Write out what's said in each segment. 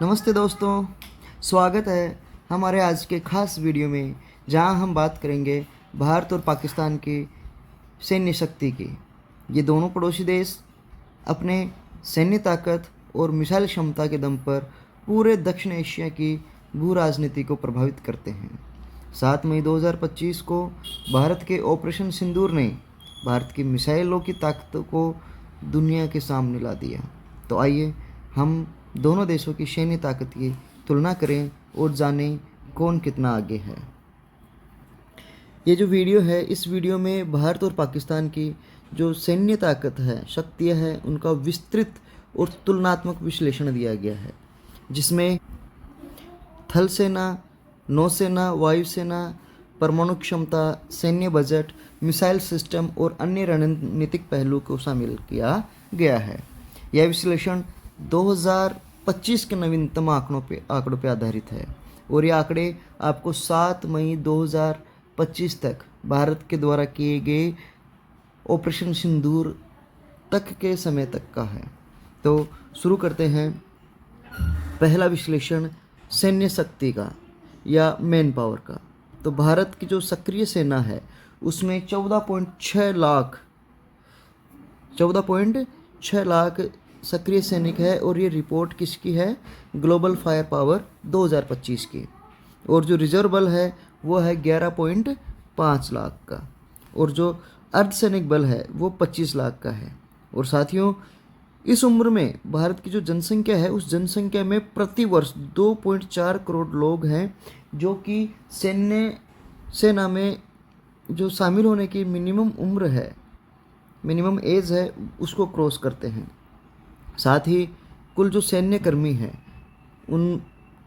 नमस्ते दोस्तों, स्वागत है हमारे आज के खास वीडियो में, जहां हम बात करेंगे भारत और पाकिस्तान की सैन्य शक्ति की। ये दोनों पड़ोसी देश अपने सैन्य ताकत और मिसाइल क्षमता के दम पर पूरे दक्षिण एशिया की भू राजनीति को प्रभावित करते हैं। 7 मई 2025 को भारत के ऑपरेशन सिंदूर ने भारत की मिसाइलों की ताकत को दुनिया के सामने ला दिया। तो आइए हम दोनों देशों की सैन्य ताकत की तुलना करें और जानें कौन कितना आगे है। ये जो वीडियो है, इस वीडियो में भारत और पाकिस्तान की जो सैन्य ताकत है, शक्तियाँ हैं, उनका विस्तृत और तुलनात्मक विश्लेषण दिया गया है, जिसमें थल सेना, नौसेना, वायुसेना, परमाणु क्षमता, सैन्य बजट, मिसाइल सिस्टम और अन्य रणनीतिक पहलू को शामिल किया गया है। यह विश्लेषण 2025 के नवीनतम आंकड़ों पे आधारित है और ये आंकड़े आपको 7 मई 2025 तक भारत के द्वारा किए गए ऑपरेशन सिंदूर तक के समय तक का है। तो शुरू करते हैं। पहला विश्लेषण सैन्य शक्ति का या मैन पावर का। तो भारत की जो सक्रिय सेना है उसमें 14.6 लाख सक्रिय सैनिक है और ये रिपोर्ट किसकी है? ग्लोबल फायर पावर 2025 की। और जो रिजर्व बल है वो है 11.5 लाख का और जो अर्धसैनिक बल है वो 25 लाख का है। और साथियों, इस उम्र में भारत की जो जनसंख्या है उस जनसंख्या में प्रतिवर्ष 2.4 करोड़ लोग हैं जो कि सेना में जो शामिल होने की मिनिमम उम्र है, मिनिमम एज है, उसको क्रॉस करते हैं। साथ ही कुल जो सैन्य कर्मी हैं उन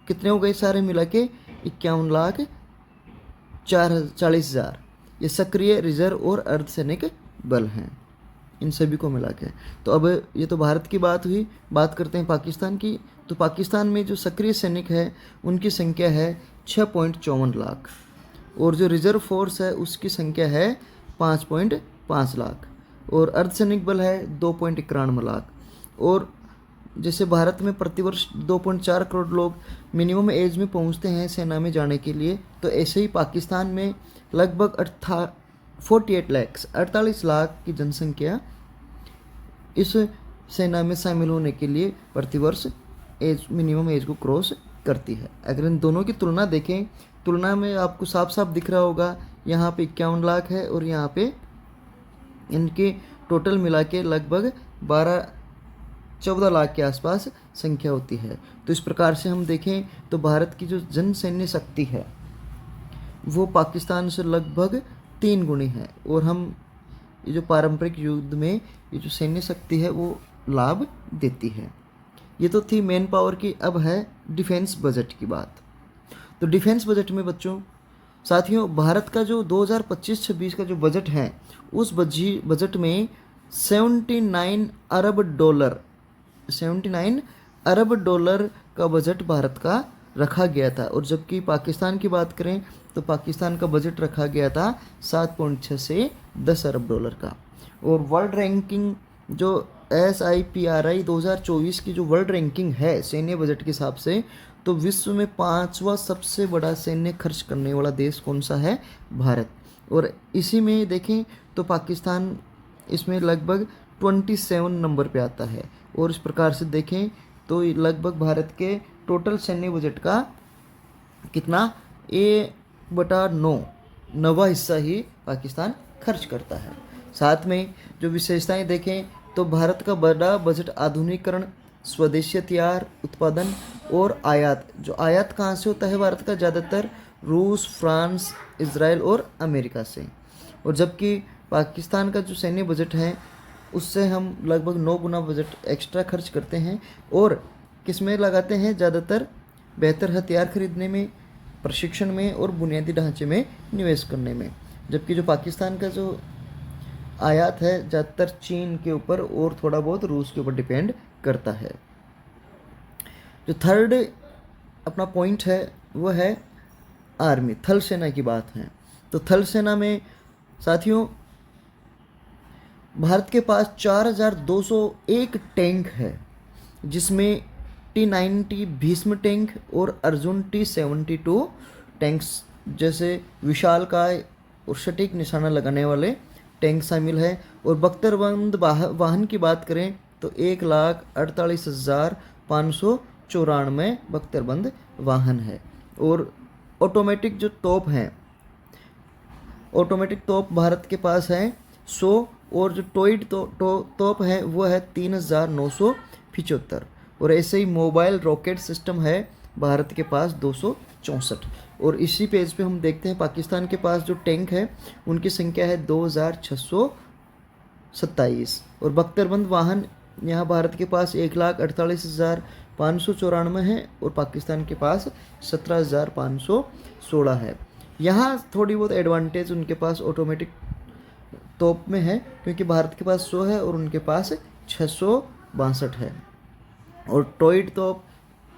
कितने हो गए? सारे मिला के 51,40,000 ये सक्रिय, रिजर्व और अर्धसैनिक बल हैं, इन सभी को मिला के। तो अब ये तो भारत की बात हुई। बात करते हैं पाकिस्तान की। तो पाकिस्तान में जो सक्रिय सैनिक है उनकी संख्या है 6.54 लाख और जो रिजर्व फोर्स है उसकी संख्या है 5.5 लाख और अर्धसैनिक बल है 2.91 लाख। और जैसे भारत में प्रतिवर्ष 2.4 करोड़ लोग मिनिमम एज में पहुंचते हैं सेना में जाने के लिए, तो ऐसे ही पाकिस्तान में लगभग 48 लाख की जनसंख्या इस सेना में शामिल होने के लिए प्रतिवर्ष मिनिमम एज को क्रॉस करती है। अगर इन दोनों की तुलना देखें, तुलना में आपको साफ साफ दिख रहा होगा, यहाँ पे 51 लाख है और यहाँ पे इनके टोटल मिला के लगभग 14 लाख के आसपास संख्या होती है। तो इस प्रकार से हम देखें तो भारत की जो जन सैन्य शक्ति है वो पाकिस्तान से लगभग 3 गुनी है और हम ये जो पारंपरिक युद्ध में ये जो सैन्य शक्ति है वो लाभ देती है। ये तो थी मैन पावर की। अब है डिफेंस बजट की बात। तो डिफेंस बजट में बच्चों, साथियों, भारत का जो 2025-26 का जो बजट है उस बजट में 79 अरब डॉलर का बजट भारत का रखा गया था। और जबकि पाकिस्तान की बात करें तो पाकिस्तान का बजट रखा गया था 7.6 से 10 अरब डॉलर का। और वर्ल्ड रैंकिंग जो SIPRI 2024 की जो वर्ल्ड रैंकिंग है सैन्य बजट के हिसाब से, तो विश्व में 5वां सबसे बड़ा सैन्य खर्च करने वाला देश कौन सा है? भारत। और इसी में देखें तो पाकिस्तान इसमें लगभग 27 नंबर पे आता है। और इस प्रकार से देखें तो लगभग भारत के टोटल सैन्य बजट का कितना? 9 हिस्सा ही पाकिस्तान खर्च करता है। साथ में जो विशेषताएं देखें तो भारत का बड़ा बजट आधुनिकीकरण, स्वदेशी हथियार उत्पादन और आयात। जो आयात कहाँ से होता है भारत का? ज़्यादातर रूस, फ्रांस, इजराइल और अमेरिका से। और जबकि पाकिस्तान का जो सैन्य बजट है उससे हम लगभग 9 गुना बजट एक्स्ट्रा खर्च करते हैं और किस में लगाते हैं? ज़्यादातर बेहतर हथियार खरीदने में, प्रशिक्षण में और बुनियादी ढांचे में निवेश करने में। जबकि जो पाकिस्तान का जो आयात है ज़्यादातर चीन के ऊपर और थोड़ा बहुत रूस के ऊपर डिपेंड करता है। जो थर्ड अपना पॉइंट है वो है आर्मी, थल सेना की बात है। तो थल सेना में साथियों भारत के पास 4201 टैंक है, जिसमें T-90 भीष्म टैंक और अर्जुन T-72 टैंक्स जैसे विशालकाय और सटीक निशाना लगाने वाले टैंक शामिल है। और बख्तरबंद वाहन की बात करें तो 1,48,594 बख्तरबंद वाहन है। और ऑटोमेटिक जो तोप हैं, ऑटोमेटिक तोप भारत के पास है 100, और जो टॉयड तोप है वो है 3,975। और ऐसे ही मोबाइल रॉकेट सिस्टम है भारत के पास 264। और इसी पेज पे हम देखते हैं पाकिस्तान के पास जो टैंक है उनकी संख्या है 2,627। और बख्तरबंद वाहन यहाँ भारत के पास 1,48,594 है और पाकिस्तान के पास 17,516 है। यहाँ थोड़ी बहुत एडवांटेज उनके पास ऑटोमेटिक तोप में है, क्योंकि भारत के पास 100 है और उनके पास 662 है। और टॉयड तोप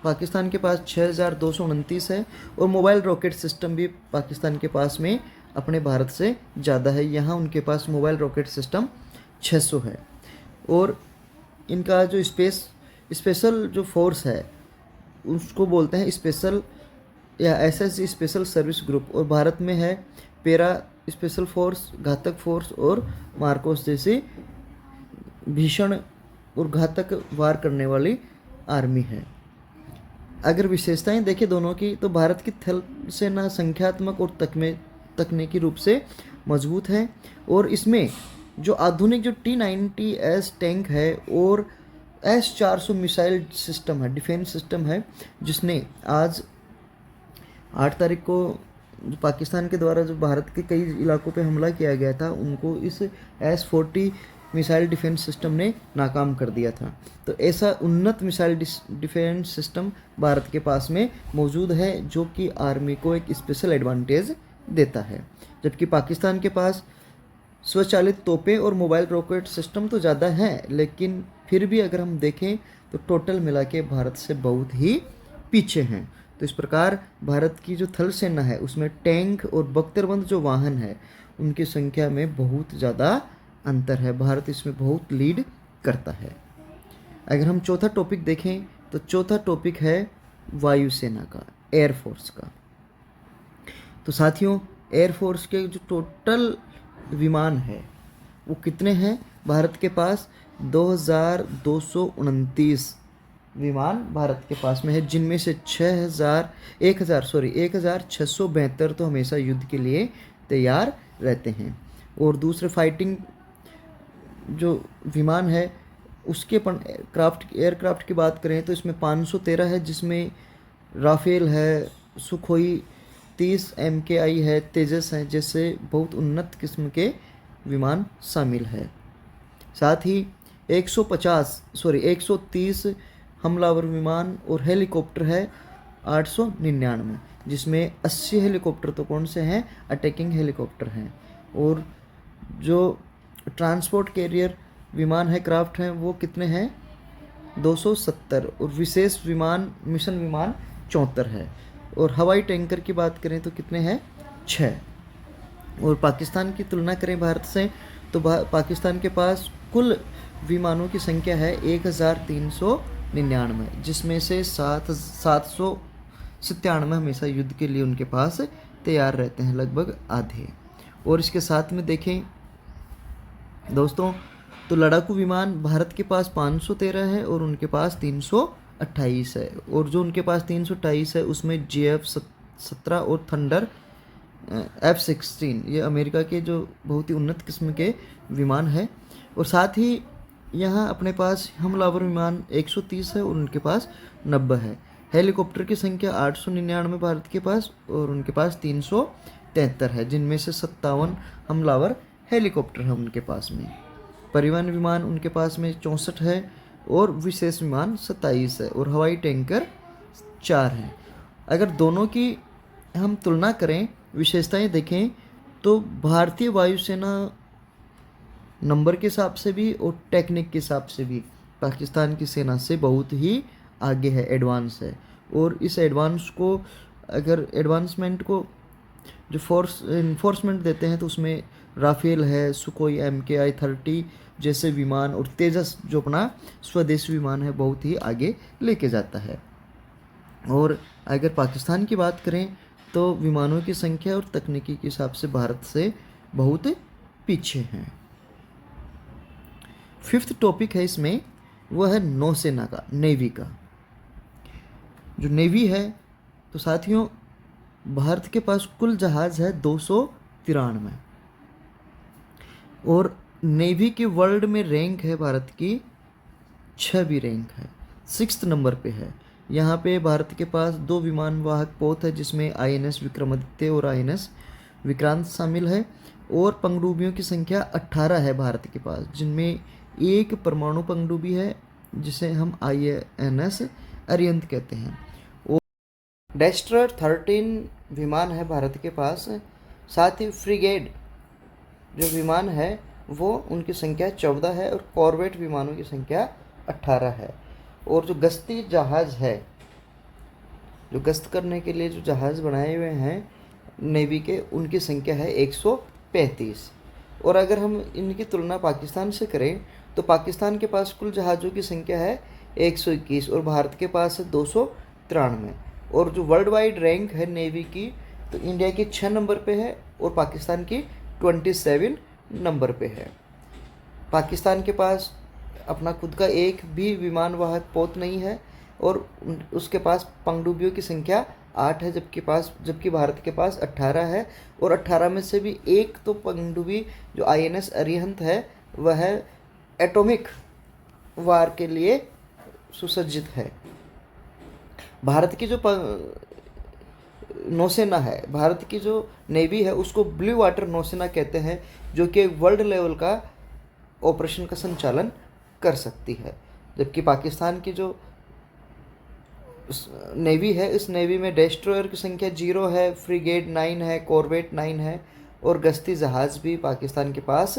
पाकिस्तान के पास 6,229 है। और मोबाइल रॉकेट सिस्टम भी पाकिस्तान के पास में अपने भारत से ज़्यादा है, यहाँ उनके पास मोबाइल रॉकेट सिस्टम 600 है। और इनका जो स्पेशल जो फोर्स है उसको बोलते हैं स्पेशल या एसएसजी स्पेशल सर्विस ग्रुप। और भारत में है पैरा स्पेशल फोर्स, घातक फोर्स और मार्कोस जैसी भीषण और घातक वार करने वाली आर्मी है। अगर विशेषताएं देखें दोनों की तो भारत की थल सेना संख्यात्मक और तकनीकी रूप से मजबूत है। और इसमें जो आधुनिक जो T-90S टैंक है और S-400 मिसाइल सिस्टम है, डिफेंस सिस्टम है, जिसने आज 8 तारीख को जो पाकिस्तान के द्वारा जो भारत के कई इलाकों पे हमला किया गया था उनको इस S-40 मिसाइल डिफेंस सिस्टम ने नाकाम कर दिया था। तो ऐसा उन्नत मिसाइल डिफेंस सिस्टम भारत के पास में मौजूद है जो कि आर्मी को एक स्पेशल एडवांटेज देता है। जबकि पाकिस्तान के पास स्वचालित तोपें और मोबाइल रॉकेट सिस्टम तो ज़्यादा हैं, लेकिन फिर भी अगर हम देखें तो टोटल मिला के भारत से बहुत ही पीछे हैं। तो इस प्रकार भारत की जो थल सेना है उसमें टैंक और बख्तरबंद जो वाहन है उनकी संख्या में बहुत ज़्यादा अंतर है। भारत इसमें बहुत लीड करता है। अगर हम चौथा टॉपिक देखें तो चौथा टॉपिक है वायुसेना का, एयरफोर्स का। तो साथियों, एयरफोर्स के जो टोटल विमान है वो कितने हैं? भारत के पास 2,229 विमान भारत के पास में है, जिनमें से 1,672 तो हमेशा युद्ध के लिए तैयार रहते हैं। और दूसरे फाइटिंग जो विमान है उसके एयरक्राफ्ट की बात करें तो इसमें 513 है, जिसमें राफेल है, सुखोई 30 MKI है, तेजस है, जैसे बहुत उन्नत किस्म के विमान शामिल है। साथ ही 130 हमलावर विमान और हेलीकॉप्टर है 899, जिसमें 80 हेलीकॉप्टर तो कौन से हैं? अटैकिंग हेलीकॉप्टर हैं। और जो ट्रांसपोर्ट कैरियर विमान है, क्राफ्ट हैं, वो कितने हैं? 270। और विशेष विमान, मिशन विमान 74 है। और हवाई टैंकर की बात करें तो कितने हैं? 6। और पाकिस्तान की तुलना करें भारत से तो पाकिस्तान के पास कुल विमानों की संख्या है 1,399, जिसमें से 797 हमेशा युद्ध के लिए उनके पास तैयार रहते हैं, लगभग आधे। और इसके साथ में देखें दोस्तों तो लड़ाकू विमान भारत के पास 513 है और उनके पास 328 है। और जो उनके पास 328 है उसमें JF-17 और थंडर F-16 ये अमेरिका के जो बहुत ही उन्नत किस्म के विमान है। और साथ ही यहाँ अपने पास हमलावर विमान 130 है और उनके पास 90 है। हेलीकॉप्टर की संख्या 899 भारत के पास और उनके पास 373 है, जिनमें से 57 हमलावर हेलीकॉप्टर है उनके पास में। परिवहन विमान उनके पास में 64 है और विशेष विमान 27 है और हवाई टैंकर 4 हैं। अगर दोनों की हम तुलना करें, विशेषताएं देखें तो भारतीय वायुसेना नंबर के हिसाब से भी और टेक्निक के हिसाब से भी पाकिस्तान की सेना से बहुत ही आगे है, एडवांस है। और इस एडवांसमेंट को जो फोर्स इन्फोर्समेंट देते हैं तो उसमें राफेल है, सुकोई MKI-30 जैसे विमान और तेजस जो अपना स्वदेशी विमान है बहुत ही आगे लेके जाता है। और अगर पाकिस्तान की बात करें तो विमानों की संख्या और तकनीकी के हिसाब से भारत से बहुत पीछे हैं। फिफ्थ टॉपिक है इसमें, वह है नौसेना का, नेवी का। जो नेवी है तो साथियों भारत के पास कुल जहाज़ है 293 और नेवी की वर्ल्ड में रैंक है भारत की 6वीं रैंक है, 6th नंबर पे है। यहाँ पे भारत के पास 2 विमान वाहक पोत है जिसमें INS विक्रमादित्य और INS विक्रांत शामिल है और पनडुब्बियों की संख्या 18 है भारत के पास, जिनमें एक परमाणु पनडुब्बी है जिसे हम INS अरिहंत कहते हैं। और डेस्ट्रॉयर 13 विमान है भारत के पास। साथ ही फ्रिगेट जो विमान है वो उनकी संख्या 14 है और कॉर्वेट विमानों की संख्या 18 है। और जो गश्ती जहाज़ है, जो गश्त करने के लिए जो जहाज़ बनाए हुए हैं नेवी के, उनकी संख्या है 135। और अगर हम इनकी तुलना पाकिस्तान से करें तो पाकिस्तान के पास कुल जहाज़ों की संख्या है 121 और भारत के पास है 293। और जो वर्ल्ड वाइड रैंक है नेवी की तो इंडिया की 6 नंबर पे है और पाकिस्तान की 27 नंबर पे है। पाकिस्तान के पास अपना खुद का एक भी विमान वाहक पोत नहीं है और उसके पास पनडुब्बियों की संख्या 8 है, जबकि भारत के पास 18 है। और 18 में से भी एक तो पनडुब्बी जो INS अरिहंत है वह एटॉमिक वार के लिए सुसज्जित है। भारत की जो नौसेना है, भारत की जो नेवी है उसको ब्लू वाटर नौसेना कहते हैं, जो कि वर्ल्ड लेवल का ऑपरेशन का संचालन कर सकती है। जबकि पाकिस्तान की जो नेवी है, इस नेवी में डेस्ट्रॉयर की संख्या 0 है, फ्रिगेट 9 है, कॉर्वेट 9 है और गश्ती जहाज़ भी पाकिस्तान के पास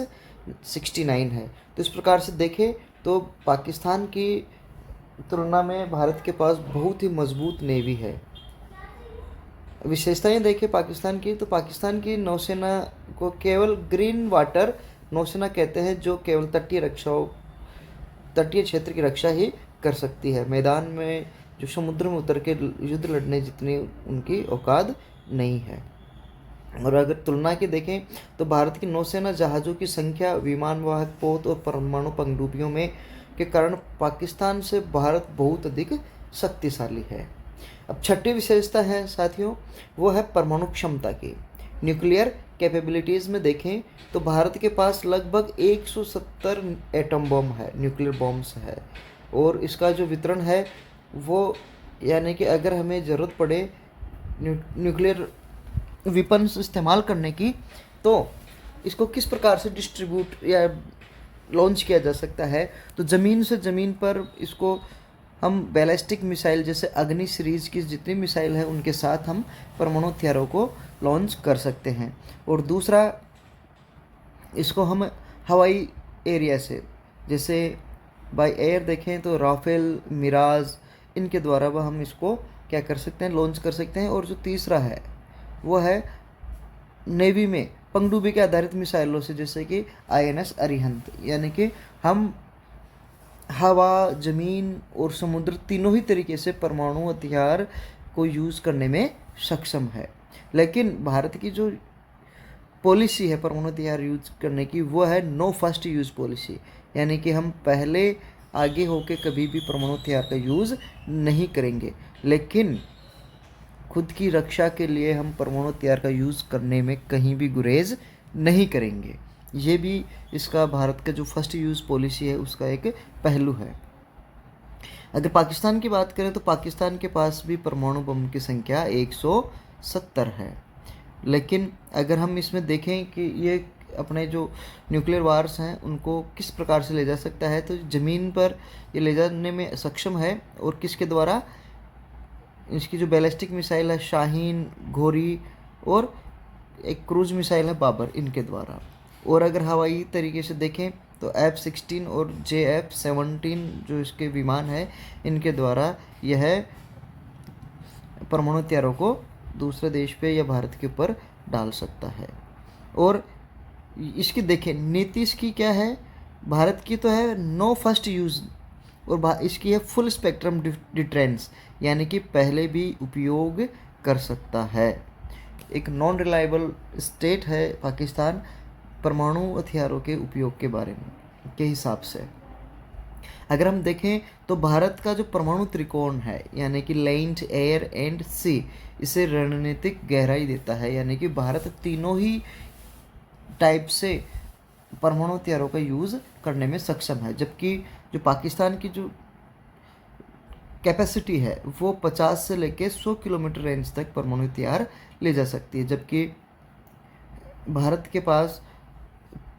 69 है। तो इस प्रकार से देखें तो पाकिस्तान की तुलना में भारत के पास बहुत ही मजबूत नेवी है। विशेषताएं देखें पाकिस्तान की तो पाकिस्तान की नौसेना को केवल ग्रीन वाटर नौसेना कहते हैं, जो केवल तटीय क्षेत्र की रक्षा ही कर सकती है। मैदान में जो समुद्र में उतर के युद्ध लड़ने जितनी उनकी औकात नहीं है। और अगर तुलना की देखें तो भारत की नौसेना जहाज़ों की संख्या, विमान वाहक पोत और परमाणु पनडुब्बियों में के कारण पाकिस्तान से भारत बहुत अधिक शक्तिशाली है। अब छठी विशेषता है साथियों, वो है परमाणु क्षमता की। न्यूक्लियर कैपेबिलिटीज़ में देखें तो भारत के पास लगभग 170 एटम बम है, न्यूक्लियर बॉम्ब्स है। और इसका जो वितरण है वो, यानी कि अगर हमें ज़रूरत पड़े न्यूक्लियर वेपन्स इस्तेमाल करने की तो इसको किस प्रकार से डिस्ट्रीब्यूट या लॉन्च किया जा सकता है, तो ज़मीन से ज़मीन पर इसको हम बैलिस्टिक मिसाइल जैसे अग्नि सीरीज़ की जितनी मिसाइल है उनके साथ हम परमाणु हथियारों को लॉन्च कर सकते हैं। और दूसरा, इसको हम हवाई एरिया से, जैसे बाय एयर देखें तो राफेल, मिराज, इनके द्वारा वह हम इसको क्या कर सकते हैं, लॉन्च कर सकते हैं। और जो तीसरा है वो है नेवी में पनडुब्बी के आधारित मिसाइलों से, जैसे कि INS अरिहंत, यानी कि हम हवा, ज़मीन और समुद्र तीनों ही तरीके से परमाणु हथियार को यूज़ करने में सक्षम है। लेकिन भारत की जो पॉलिसी है परमाणु हथियार यूज करने की, वो है नो फर्स्ट यूज़ पॉलिसी, यानी कि हम पहले आगे होके कभी भी परमाणु हथियार का यूज़ नहीं करेंगे, लेकिन खुद की रक्षा के लिए हम परमाणु हथियार का यूज़ करने में कहीं भी गुरेज नहीं करेंगे। ये भी इसका भारत का जो फर्स्ट यूज़ पॉलिसी है उसका एक पहलू है। अगर पाकिस्तान की बात करें तो पाकिस्तान के पास भी परमाणु बम की संख्या 170 है। लेकिन अगर हम इसमें देखें कि ये अपने जो न्यूक्लियर वार्स हैं उनको किस प्रकार से ले जा सकता है, तो ज़मीन पर ये ले जाने में सक्षम है। और किसके द्वारा, इसकी जो बैलिस्टिक मिसाइल है शाहीन, घोरी और एक क्रूज मिसाइल है बाबर, इनके द्वारा। और अगर हवाई तरीके से देखें तो F-16 और JF-17 जो इसके विमान है, इनके द्वारा यह परमाणु हथियारों को दूसरे देश पे या भारत के ऊपर डाल सकता है। और इसकी देखें नीति इसकी क्या है, भारत की तो है नो फर्स्ट यूज़, और इसकी है फुल स्पेक्ट्रम डिटरेंस, यानी कि पहले भी उपयोग कर सकता है। एक नॉन रिलायबल स्टेट है पाकिस्तान परमाणु हथियारों के उपयोग के बारे में के हिसाब से। अगर हम देखें तो भारत का जो परमाणु त्रिकोण है, यानी कि लैंड, एयर एंड सी, इसे रणनीतिक गहराई देता है, यानी कि भारत तीनों ही टाइप से परमाणु हथियारों का यूज़ करने में सक्षम है। जबकि जो पाकिस्तान की जो कैपेसिटी है वो 50 से लेकर 100 किलोमीटर रेंज तक परमाणु हथियार ले जा सकती है, जबकि भारत के पास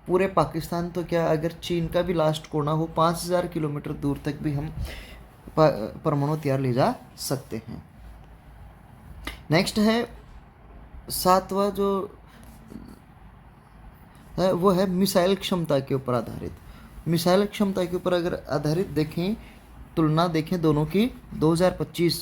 पूरे पाकिस्तान तो क्या, अगर चीन का भी लास्ट कोना हो 5000 किलोमीटर दूर तक भी हम परमाणु हथियार ले जा सकते हैं। नेक्स्ट है 7वां जो है वो है मिसाइल क्षमता के ऊपर आधारित। मिसाइल क्षमता के ऊपर अगर आधारित देखें, तुलना देखें दोनों की, 2025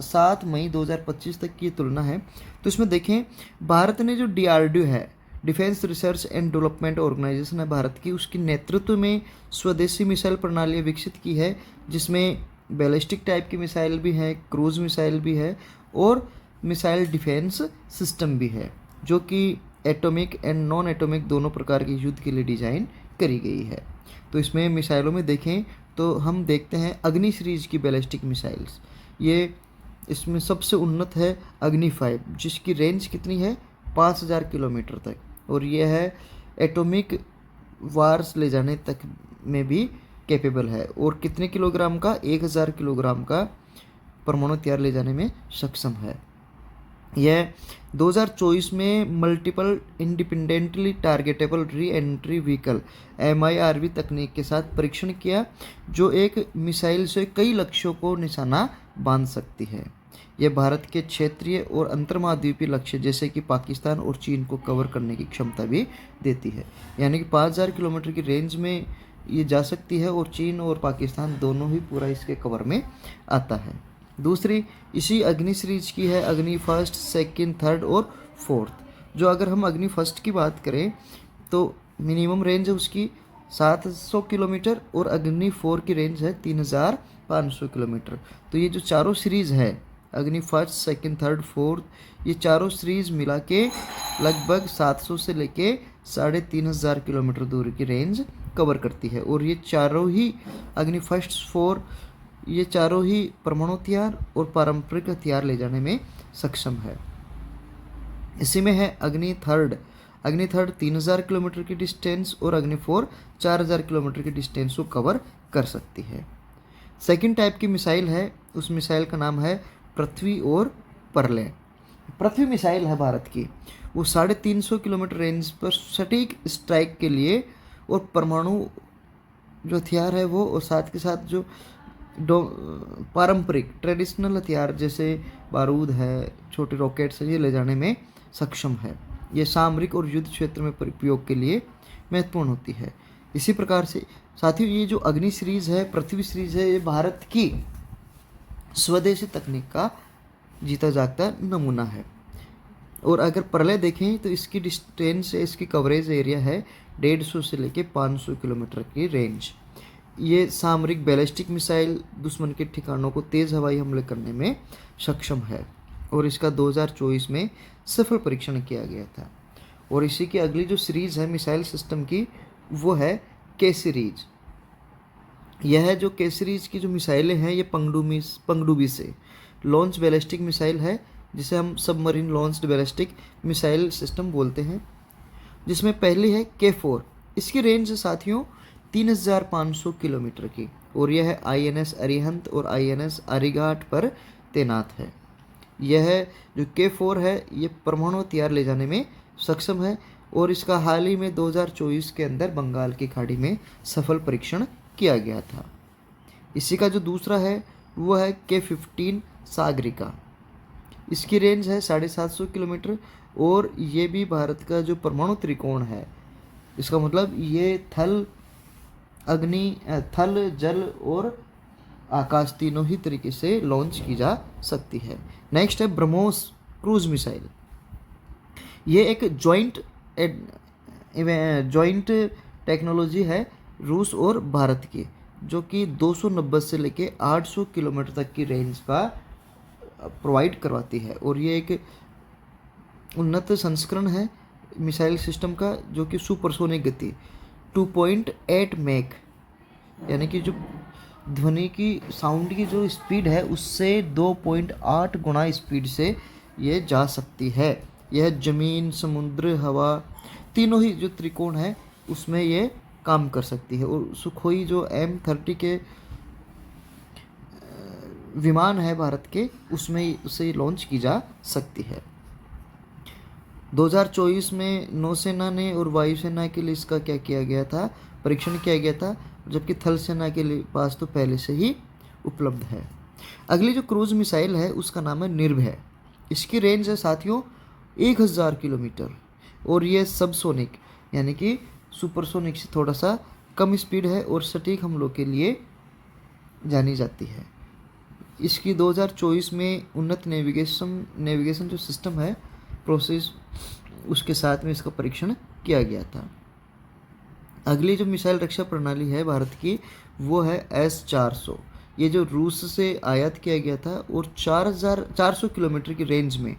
7 मई 2025 तक की तुलना है, तो इसमें देखें भारत ने जो DRDO है, defence research and development organisation है भारत की, उसकी नेतृत्व में स्वदेशी मिसाइल प्रणाली विकसित की है, जिसमें बैलिस्टिक टाइप की मिसाइल भी है, क्रूज मिसाइल भी है और मिसाइल डिफेंस सिस्टम भी है, जो कि एटॉमिक एंड नॉन एटॉमिक दोनों प्रकार के युद्ध के लिए डिज़ाइन करी गई है। तो इसमें मिसाइलों में देखें तो हम देखते हैं अग्नि सीरीज की बैलिस्टिक मिसाइल्स, ये इसमें सबसे उन्नत है अग्नि 5, जिसकी रेंज कितनी है 5000 किलोमीटर तक, और ये है एटॉमिक वार्स ले जाने तक में भी कैपेबल है, और कितने किलोग्राम का 1000 किलोग्राम का परमाणु हथियार ले जाने में सक्षम है। यह 2024 में multiple independently targetable re entry vehicle MIRV तकनीक के साथ परीक्षण किया, जो एक मिसाइल से कई लक्ष्यों को निशाना बांध सकती है। यह भारत के क्षेत्रीय और अंतर्महाद्वीपीय लक्ष्य जैसे कि पाकिस्तान और चीन को कवर करने की क्षमता भी देती है, यानी कि 5000 किलोमीटर की रेंज में ये जा सकती है, और चीन और पाकिस्तान दोनों ही पूरा इसके कवर में आता है। दूसरी इसी अग्नि सीरीज की है अग्नि फर्स्ट, सेकंड, थर्ड और फोर्थ। जो अगर हम अग्नि फर्स्ट की बात करें तो मिनिमम रेंज है उसकी 700 किलोमीटर, और अग्नि 4 की रेंज है 3500 किलोमीटर। तो ये जो चारों सीरीज़ है अग्नि फर्स्ट, सेकंड, थर्ड, फोर्थ, ये चारों सीरीज़ मिला के लगभग 700 से लेके 3500 किलोमीटर दूर की रेंज कवर करती है, और ये चारों ही अग्नि फर्स्ट 4 ये चारों ही परमाणु हथियार और पारंपरिक हथियार ले जाने में सक्षम है। इसी में है अग्नि थर्ड 3000 किलोमीटर की डिस्टेंस, और अग्नि 4 4000 किलोमीटर की डिस्टेंस को कवर कर सकती है। सेकंड टाइप की मिसाइल है, उस मिसाइल का नाम है पृथ्वी और परले। पृथ्वी मिसाइल है भारत की, वो 350 किलोमीटर रेंज पर सटीक स्ट्राइक के लिए, और परमाणु जो हथियार है वो, और साथ के साथ जो पारंपरिक ट्रेडिशनल हथियार जैसे बारूद है, छोटे रॉकेट्स है, ये ले जाने में सक्षम है। ये सामरिक और युद्ध क्षेत्र में उपयोग के लिए महत्वपूर्ण होती है। इसी प्रकार से साथियों ये जो अग्नि सीरीज़ है, पृथ्वी सीरीज़ है, ये भारत की स्वदेशी तकनीक का जीता जागता नमूना है। और अगर प्रलय देखें तो इसकी डिस्टेंस है, इसकी कवरेज एरिया है 150 से लेके 500 किलोमीटर की रेंज। ये सामरिक बैलिस्टिक मिसाइल दुश्मन के ठिकानों को तेज़ हवाई हमले करने में सक्षम है, और इसका 2024 में सफल परीक्षण किया गया था। और इसी की अगली जो सीरीज़ है मिसाइल सिस्टम की वो है के सीरीज। यह जो के सीरीज की जो मिसाइलें हैं ये पंगडुबी से लॉन्च बैलिस्टिक मिसाइल है, जिसे हम submarine launched ballistic missile system बोलते हैं, जिसमें पहली है K4। इसकी रेंज साथियों 3500 किलोमीटर की, और यह INS अरिहंत और INS अरिघाट पर तैनात है। यह जो K4 है ये परमाणु हथियार ले जाने में सक्षम है, और इसका हाल ही में 2024 के अंदर बंगाल की खाड़ी में सफल परीक्षण किया गया था। इसी का जो दूसरा है वो है K15 सागरिका। इसकी रेंज है 750 किलोमीटर, और ये भी भारत का जो परमाणु त्रिकोण है, इसका मतलब ये थल, जल और आकाश तीनों ही तरीके से लॉन्च की जा सकती है। नेक्स्ट है ब्रह्मोस क्रूज मिसाइल। ये एक जॉइंट टेक्नोलॉजी है रूस और भारत की, जो कि 290 से लेके 800 किलोमीटर तक की रेंज का प्रोवाइड करवाती है। और ये एक उन्नत संस्करण है मिसाइल सिस्टम का, जो कि सुपरसोनिक गति 2.8 मैक, यानी कि जो ध्वनि की साउंड की जो स्पीड है उससे 2.8 गुना स्पीड से ये जा सकती है। यह जमीन, समुद्र, हवा तीनों ही जो त्रिकोण है उसमें ये काम कर सकती है। और सुखोई जो M30 के विमान है भारत के, उसमें उसे लॉन्च की जा सकती है। 2024 में नौसेना ने और वायुसेना के लिए इसका क्या किया गया था, परीक्षण किया गया था, जबकि थल सेना के लिए पास तो पहले से ही उपलब्ध है। अगली जो क्रूज मिसाइल है उसका नाम है निर्भय। इसकी रेंज है साथियों 1000 किलोमीटर और ये सबसोनिक यानी कि सुपरसोनिक से थोड़ा सा कम स्पीड है और सटीक हमलों के लिए जानी जाती है। इसकी 2024 में उन्नत नेविगेशन जो सिस्टम है प्रोसेस, उसके साथ में इसका परीक्षण किया गया था। अगली जो मिसाइल रक्षा प्रणाली है भारत की वो है S-400। ये जो रूस से आयात किया गया था और 400 किलोमीटर की रेंज में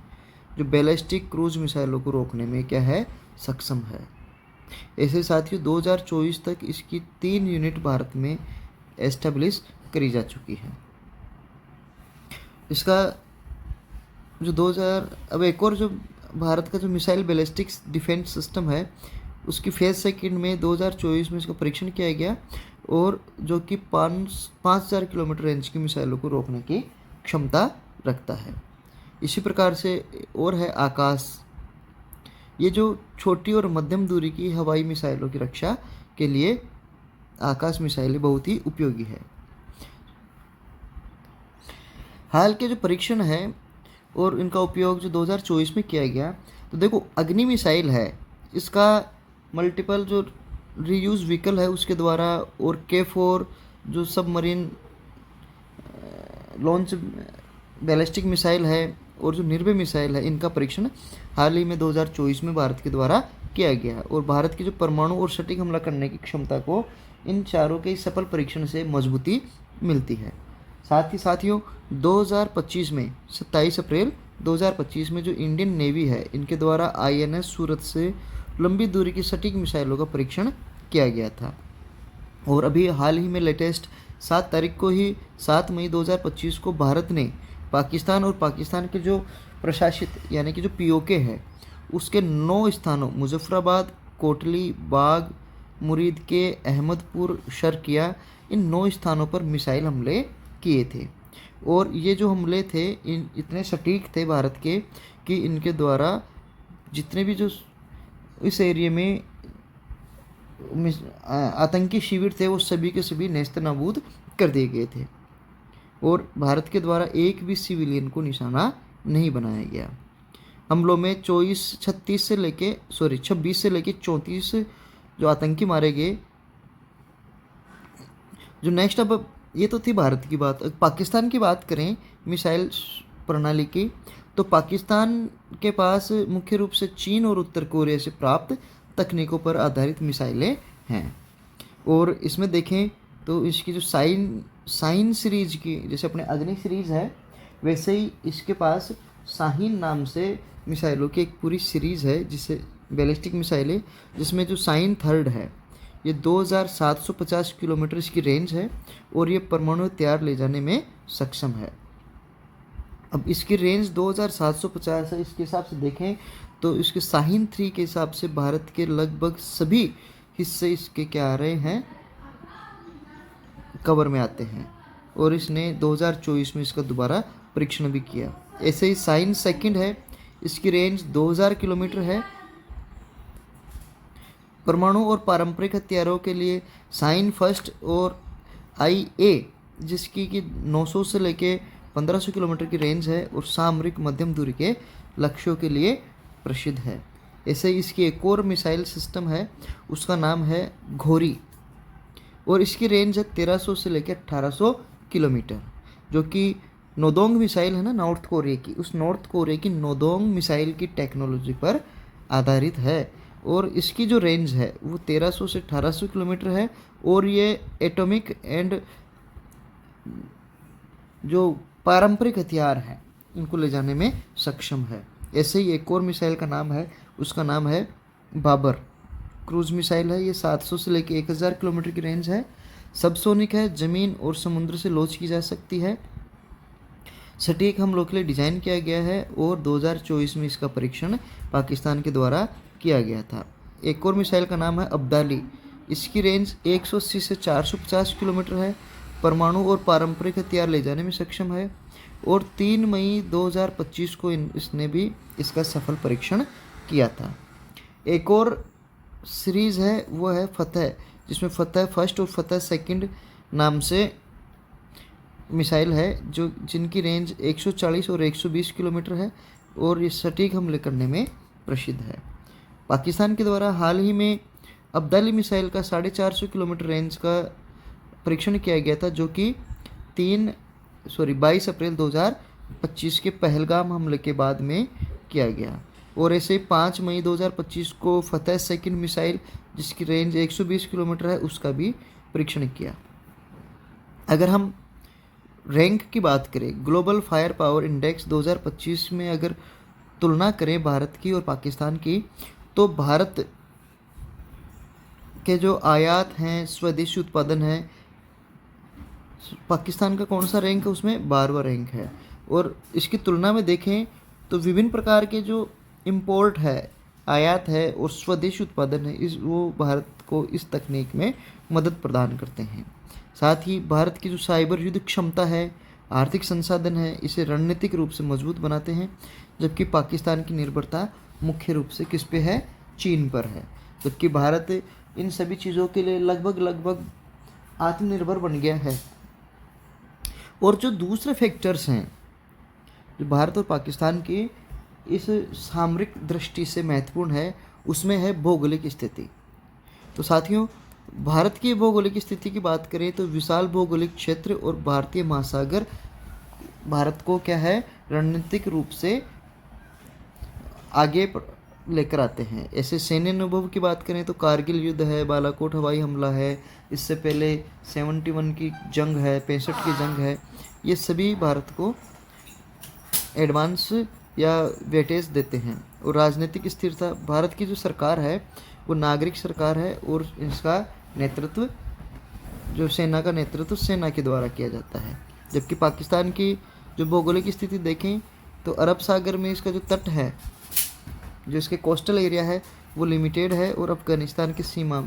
जो बैलिस्टिक क्रूज मिसाइलों को रोकने में क्या है, सक्षम है। ऐसे साथियों 2024 तक इसकी 3 यूनिट भारत में एस्टेब्लिश करी जा चुकी है। इसका जो 2000 अब एक और जो भारत का जो मिसाइल बैलिस्टिक्स डिफेंस सिस्टम है उसकी फेज सेकंड में 2024 में इसका परीक्षण किया गया और जो कि 5000 किलोमीटर रेंज की मिसाइलों को रोकने की क्षमता रखता है। इसी प्रकार से और है आकाश। ये जो छोटी और मध्यम दूरी की हवाई मिसाइलों की रक्षा के लिए आकाश मिसाइलें बहुत ही उपयोगी है। हाल के जो परीक्षण है और इनका उपयोग जो 2024 में किया गया, तो देखो अग्नि मिसाइल है, इसका मल्टीपल जो रीयूज व्हीकल है उसके द्वारा और K4 जो सबमरीन लॉन्च बैलिस्टिक मिसाइल है और जो निर्भय मिसाइल है, इनका परीक्षण हाल ही में 2024 में भारत के द्वारा किया गया है। और भारत की जो परमाणु और सटीक हमला करने की क्षमता को इन चारों के सफल परीक्षण से मजबूती मिलती है। साथ ही साथियों 2025 में 27 अप्रैल 2025 में जो इंडियन नेवी है इनके द्वारा INS सूरत से लंबी दूरी की सटीक मिसाइलों का परीक्षण किया गया था। और अभी हाल ही में लेटेस्ट 7 तारीख को ही 7 मई 2025 को भारत ने पाकिस्तान और पाकिस्तान के जो प्रशासित यानी कि जो POK है उसके 9 स्थानों मुजफ्फराबाद, कोटली, बाग, मुरीद के, अहमदपुर, शर्किया, इन 9 स्थानों पर मिसाइल हमले किए थे। और ये जो हमले थे इतने सटीक थे भारत के कि इनके द्वारा जितने भी जो इस एरिया में आतंकी शिविर थे वो सभी के सभी नेस्तनाबूद कर दिए गए थे और भारत के द्वारा एक भी सिविलियन को निशाना नहीं बनाया गया। हमलों में 26 से लेके 34 जो आतंकी मारे गए। जो नेक्स्ट अब ये तो थी भारत की बात। पाकिस्तान की बात करें मिसाइल प्रणाली की, तो पाकिस्तान के पास मुख्य रूप से चीन और उत्तर कोरिया से प्राप्त तकनीकों पर आधारित मिसाइलें हैं। और इसमें देखें तो इसकी जो साइन सीरीज की, जैसे अपने अग्नि सीरीज़ है वैसे ही इसके पास शाहीन नाम से मिसाइलों की एक पूरी सीरीज़ है, जिसे बैलिस्टिक मिसाइलें, जिसमें जो शाहीन थर्ड है ये 2750 किलोमीटर इसकी रेंज है और ये परमाणु हथियार ले जाने में सक्षम है। अब इसकी रेंज 2750 है, इसके हिसाब से देखें तो इसके शाहीन 3 के हिसाब से भारत के लगभग सभी हिस्से इसके क्या आ रहे हैं, कवर में आते हैं। और इसने 2024 में इसका दोबारा परीक्षण भी किया। ऐसे ही शाहीन सेकंड है, इसकी रेंज 2000 किलोमीटर है। परमाणु और पारंपरिक हथियारों के लिए शाहीन फर्स्ट और IA जिसकी कि 900 से लेके 1500 किलोमीटर की रेंज है और सामरिक मध्यम दूरी के लक्ष्यों के लिए प्रसिद्ध है। ऐसे ही इसकी एक और मिसाइल सिस्टम है, उसका नाम है घोरी और इसकी रेंज है 1300 से लेकर 1800 किलोमीटर, जो कि नोदोंग मिसाइल है ना नॉर्थ कोरिया की, उस नॉर्थ कोरिया की नोदोंग मिसाइल की टेक्नोलॉजी पर आधारित है और इसकी जो रेंज है वो 1300 से 1800 किलोमीटर है और ये एटॉमिक एंड जो पारंपरिक हथियार हैं इनको ले जाने में सक्षम है। ऐसे ही एक और मिसाइल का नाम है, उसका नाम है बाबर क्रूज मिसाइल है। ये 700 से लेकर 1000 किलोमीटर की रेंज है, सबसोनिक है, ज़मीन और समुद्र से लॉन्च की जा सकती है, सटीक हमलों के लिए डिज़ाइन किया गया है और 2024 में इसका परीक्षण पाकिस्तान के द्वारा किया गया था। एक और मिसाइल का नाम है अब्दाली, इसकी रेंज 180 से 450 किलोमीटर है, परमाणु और पारंपरिक हथियार ले जाने में सक्षम है और 3 मई 2025 को इसने भी इसका सफल परीक्षण किया था। एक और सीरीज़ है वो है फतेह, जिसमें फतेह फर्स्ट और फतेह सेकंड नाम से मिसाइल है जो जिनकी रेंज 140 और 120 किलोमीटर है और ये सटीक हमले करने में प्रसिद्ध है। पाकिस्तान के द्वारा हाल ही में अब्दाली मिसाइल का 450 किलोमीटर रेंज का परीक्षण किया गया था जो कि 22 अप्रैल 2025 के पहलगाम हमले के बाद में किया गया और ऐसे 5 मई 2025 को फतेह सेकंड मिसाइल जिसकी रेंज 120 किलोमीटर है उसका भी परीक्षण किया। अगर हम रैंक की बात करें, ग्लोबल फायर पावर इंडेक्स 2025 में अगर तुलना करें भारत की और पाकिस्तान की, तो भारत के जो आयात हैं, स्वदेशी उत्पादन है, पाकिस्तान का कौन सा रैंक है उसमें 12वां रैंक है। और इसकी तुलना में देखें तो विभिन्न प्रकार के जो इंपोर्ट है, आयात है और स्वदेशी उत्पादन है वो भारत को इस तकनीक में मदद प्रदान करते हैं। साथ ही भारत की जो साइबर युद्ध क्षमता है, आर्थिक संसाधन है, इसे रणनीतिक रूप से मजबूत बनाते हैं, जबकि पाकिस्तान की निर्भरता मुख्य रूप से किस पे है, चीन पर है। जबकि भारत इन सभी चीज़ों के लिए लगभग आत्मनिर्भर बन गया है। और जो दूसरे फैक्टर्स हैं जो भारत और पाकिस्तान की इस सामरिक दृष्टि से महत्वपूर्ण है, उसमें है भौगोलिक स्थिति। तो साथियों, भारत की भौगोलिक स्थिति की बात करें तो विशाल भौगोलिक क्षेत्र और भारतीय महासागर भारत को क्या है, रणनीतिक रूप से आगे लेकर आते हैं। ऐसे सैन्य अनुभव की बात करें तो कारगिल युद्ध है, बालाकोट हवाई हमला है, इससे पहले 71 की जंग है, 65 की जंग है, ये सभी भारत को एडवांस या वेटेज देते हैं। और राजनीतिक स्थिरता, भारत की जो सरकार है वो नागरिक सरकार है और इसका नेतृत्व, जो सेना का नेतृत्व सेना के द्वारा किया जाता है। जबकि पाकिस्तान की जो भौगोलिक स्थिति देखें तो अरब सागर में इसका जो तट है, जो इसके कोस्टल एरिया है वो लिमिटेड है और अफगानिस्तान की सीमा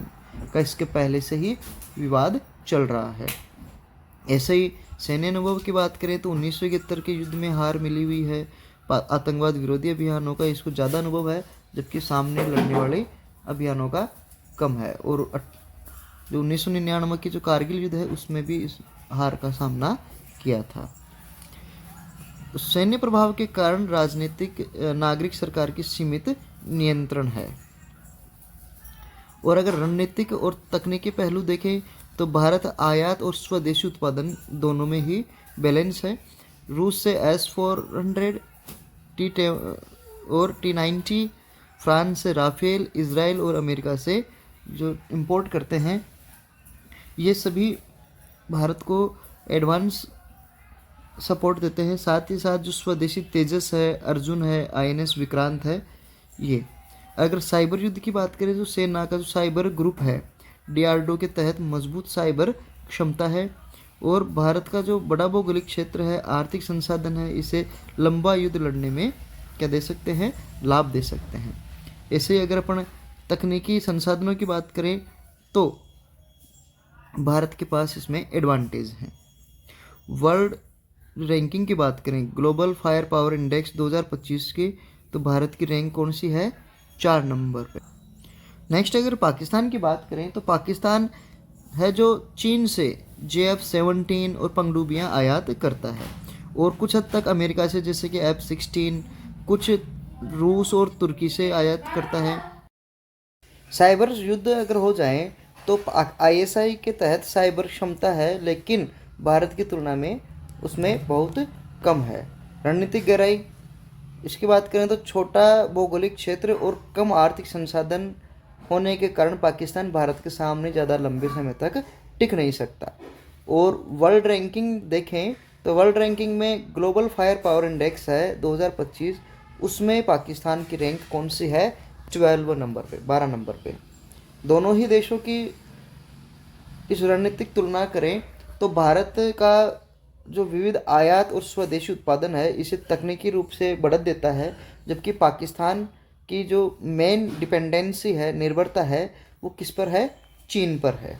का इसके पहले से ही विवाद चल रहा है। ऐसे ही सैन्य अनुभव की बात करें तो 1971 के युद्ध में हार मिली हुई है। आतंकवाद विरोधी अभियानों का इसको ज़्यादा अनुभव है, जबकि सामने लड़ने वाले अभियानों का कम है। और जो 1999 की जो कारगिल युद्ध है उसमें भी इस हार का सामना किया था। सैन्य प्रभाव के कारण राजनीतिक नागरिक सरकार की सीमित नियंत्रण है। और अगर रणनीतिक और तकनीकी पहलू देखें तो भारत आयात और स्वदेशी उत्पादन दोनों में ही बैलेंस है। रूस से S-400 और T-90, फ्रांस से राफेल, इजराइल और अमेरिका से जो इंपोर्ट करते हैं, ये सभी भारत को एडवांस सपोर्ट देते हैं। साथ ही साथ जो स्वदेशी तेजस है, अर्जुन है, INS विक्रांत है, ये। अगर साइबर युद्ध की बात करें तो सेना का जो साइबर ग्रुप है DRDO के तहत मजबूत साइबर क्षमता है और भारत का जो बड़ा भौगोलिक क्षेत्र है, आर्थिक संसाधन है, इसे लंबा युद्ध लड़ने में क्या दे सकते हैं, लाभ दे सकते हैं। ऐसे ही अगर अपन तकनीकी संसाधनों की बात करें तो भारत के पास इसमें एडवांटेज हैं। वर्ल्ड रैंकिंग की बात करें, ग्लोबल फायर पावर इंडेक्स 2025 की, तो भारत की रैंक कौन सी है, 4 नंबर पे। नेक्स्ट अगर पाकिस्तान की बात करें तो पाकिस्तान है जो चीन से JF-17 और पनडुब्बियां आयात करता है और कुछ हद तक अमेरिका से जैसे कि F-16, कुछ रूस और तुर्की से आयात करता है। साइबर युद्ध अगर हो जाए तो ISI के तहत साइबर क्षमता है, लेकिन भारत की तुलना में उसमें बहुत कम है। रणनीतिक गहराई, इसकी बात करें तो छोटा भौगोलिक क्षेत्र और कम आर्थिक संसाधन होने के कारण पाकिस्तान भारत के सामने ज़्यादा लंबे समय तक टिक नहीं सकता। और वर्ल्ड रैंकिंग देखें तो वर्ल्ड रैंकिंग में ग्लोबल फायर पावर इंडेक्स है 2025, उसमें पाकिस्तान की रैंक कौन सी है? 12 नंबर पे। दोनों ही देशों की इस रणनीतिक तुलना करें तो भारत का जो विविध आयात और स्वदेशी उत्पादन है इसे तकनीकी रूप से बढ़त देता है, जबकि पाकिस्तान की जो मेन डिपेंडेंसी है, निर्भरता है, वो किस पर है? चीन पर है।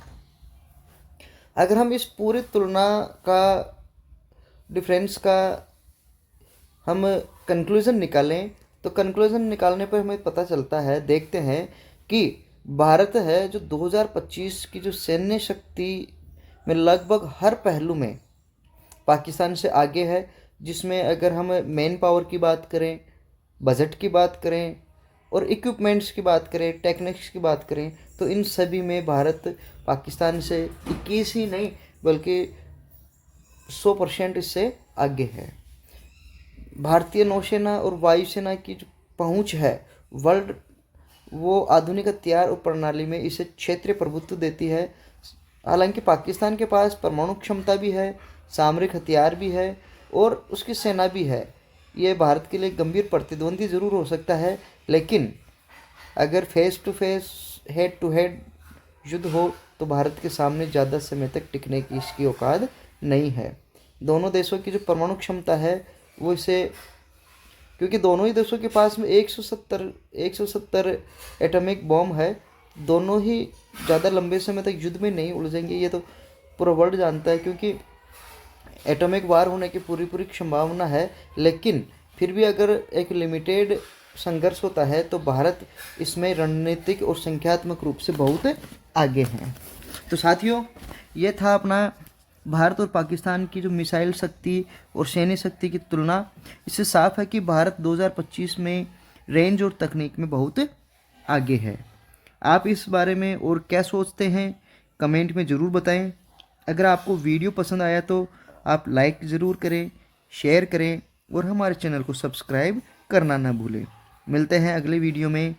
अगर हम इस पूरी तुलना का डिफरेंस का हम कंक्लूज़न निकालें तो कंक्लूज़न निकालने पर हमें पता चलता है, देखते हैं कि भारत है जो 2025 की जो सैन्य शक्ति में लगभग हर पहलू में पाकिस्तान से आगे है। जिसमें अगर हम मैन पावर की बात करें, बजट की बात करें और इक्विपमेंट्स की बात करें, टेक्निक्स की बात करें, तो इन सभी में भारत पाकिस्तान से 21 ही नहीं बल्कि 100% इससे आगे है। भारतीय नौसेना और वायुसेना की जो पहुंच है वर्ल्ड, वो आधुनिक हथियार और प्रणाली में इसे क्षेत्रीय प्रभुत्व देती है। हालांकि पाकिस्तान के पास परमाणु क्षमता भी है, सामरिक हथियार भी है और उसकी सेना भी है। ये भारत के लिए गंभीर प्रतिद्वंदी ज़रूर हो सकता है, लेकिन अगर face to face, head to head युद्ध हो तो भारत के सामने ज़्यादा समय तक टिकने की इसकी औकात नहीं है। दोनों देशों की जो परमाणु क्षमता है वो इसे, क्योंकि दोनों ही देशों के पास में 170 एटॉमिक बॉम्ब है, दोनों ही ज़्यादा लंबे समय तक युद्ध में नहीं उलझेंगे, ये तो पूरा वर्ल्ड जानता है। क्योंकि एटॉमिक वार होने की पूरी संभावना है, लेकिन फिर भी अगर एक लिमिटेड संघर्ष होता है तो भारत इसमें रणनीतिक और संख्यात्मक रूप से बहुत आगे हैं। तो साथियों, ये था अपना भारत और पाकिस्तान की जो मिसाइल शक्ति और सैन्य शक्ति की तुलना। इससे साफ है कि भारत 2025 में रेंज और तकनीक में बहुत आगे है। आप इस बारे में और क्या सोचते हैं कमेंट में ज़रूर बताएं। अगर आपको वीडियो पसंद आया तो आप लाइक ज़रूर करें, शेयर करें और हमारे चैनल को सब्सक्राइब करना ना भूलें। मिलते हैं अगले वीडियो में।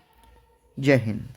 जय हिंद।